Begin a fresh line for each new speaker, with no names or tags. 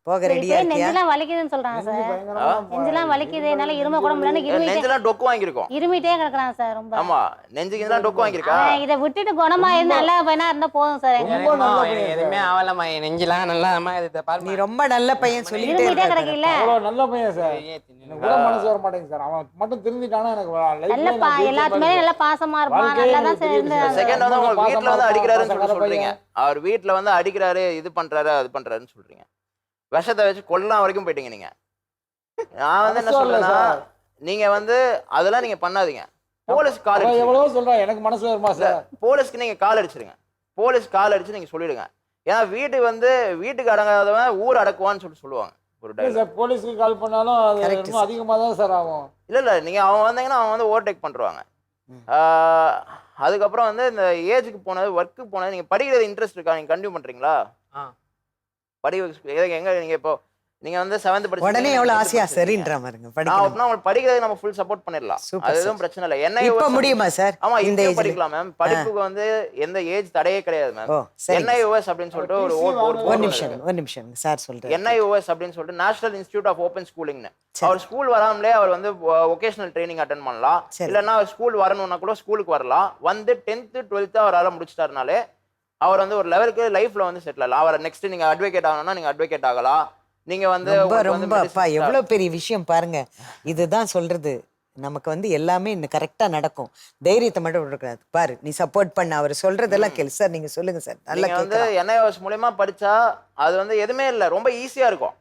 போக ரெடியா இருக்கியா?
நெஞ்செல்லாம் வலிக்குதுன்னு சொல்றாங்க சார். நெஞ்செல்லாம் வலிக்குது, என்னால இரும கூட முடியல.
நெஞ்செல்லாம் டொக்கு வாங்கியிருக்கோம்.
இருமிட்டே கிடக்குறான் சார் ரொம்ப.
ஆமா, நெஞ்சுக்கு டொக்கு வாங்கியிருக்கா.
இதை விட்டுட்டு குணமா இருந்து நல்லா பையனா இருந்தா போதும் சார்.
எதுவுமே ஆவலம்மா, நெஞ்செல்லாம் நல்லா
நீ ரொம்ப நல்ல பையன் சொல்லிட்டே
இருமிட்டே கிடக்கல.
நல்ல பையன் சார். எனக்கு கூட மனசு வர மாட்டேங்குது சார். அவன் மட்டும் திருந்திட்டானா எனக்கு
நல்ல எல்லாத்துமே நல்ல பாசமா இருப்பான். நல்லா தான் சார் இருந்து.
செகண்ட் வந்து உங்க வீட்ல வந்து அடிக்கிறாருன்னு சொல்றீங்க. அவர் வீட்ல வந்து அடிக்கிறாரு, இது பண்றாரு, அது பண்றாருன்னு சொல்றீங்க. விஷத்தை வச்சு கொல்லாம் வரைக்கும் போயிட்டீங்க நீங்க. நான் வந்து என்ன சொல்றேன்னா, நீங்க வந்து அதெல்லாம் நீங்க பண்ணாதீங்க. போலீஸ் கால் அடிச்சு
எவ்வளவு சொல்றேன், எனக்கு மனசு வருமா சார்?
போலீஸ்க்கு நீங்க கால் அடிச்சிருங்க. போலீஸ் கால் அடிச்சு நீங்க சொல்லிடுங்க. ஏன்னா வீட்டுக்கு அடங்காதவன் ஊர் அடக்குவான்னு சொல்லுவாங்க. ஒரு
சார் போலீஸ்க்கு கால் பண்ணாலும் அது இன்னும் அதிகமாக தான் சார் ஆகும்.
இல்ல நீங்க அவங்க வந்தீங்கன்னா அவங்க வந்து ஓவர்டேக் பண்ணுவாங்க. அதுக்கப்புறம் வந்து இந்த ஏஜுக்கு போனது, ஒர்க்கு போனது, நீங்க படிக்கிறது இன்ட்ரெஸ்ட் இருக்கா? நீங்க கண்டினியூ பண்றீங்களா? எங்க நீங்க இப்போ நீங்க வந்து 7th படிச்சு
உடனே எவ்வளவு ஆசையா சரின்ற மாதிரிங்க படிக்கணும்.
நான் படிக்கிறது நம்ம ஃபுல் சப்போர்ட் பண்ணிடலாம். அது எதுவும் பிரச்சனை இல்லை. என்ன
இப்ப முடியுமா சார்?
ஆமா, இந்த ஏஜ் படிக்கலாம் மேம். படிப்புக்கு வந்து எந்த ஏஜ் தடையே கிடையாது மேம். NIOS அப்படின்னு சொல்லிட்டு
ஒரு நிமிஷம் சார் சொல்றேன்.
NIOS அப்படின்னு சொல்லிட்டு நேஷனல் இன்ஸ்டிடியூட் ஆஃப் ஓபன் ஸ்கூலிங்னு. அவர் ஸ்கூல் வராமலே அவர் வந்து வொகேஷனல் ட்ரைனிங் அட்டென்ட் பண்ணலாம். இல்லைன்னா அவர் ஸ்கூல் வரணும்னா கூட ஸ்கூலுக்கு வரலாம். வந்து 10th 12th அவரால் முடிச்சிட்டாருனாலே அவர் வந்து ஒரு லெவலுக்கு லைஃப்ல வந்து செட்டில் ஆகலாம். அவர் நெக்ஸ்ட் நீங்க அட்வொகேட் ஆகணும்னா நீங்க அட்வொகேட் ஆகலாம். நீங்க வந்து
ரொம்ப அப்பா எவ்வளவு பெரிய விஷயம் பாருங்க. இதுதான் சொல்றது, நமக்கு வந்து எல்லாமே இன்னும் கரெக்டா நடக்கும். தைரியத்தை மட்டும் விடக்கூடாது. பாரு, நீ சப்போர்ட் பண்ண அவர் சொல்றதெல்லாம் கேளு சார். நீங்க சொல்லுங்க சார். நல்லா
வந்து NIOS மூலமா படிச்சா அது வந்து எதுவுமே இல்லை, ரொம்ப ஈஸியா இருக்கும்.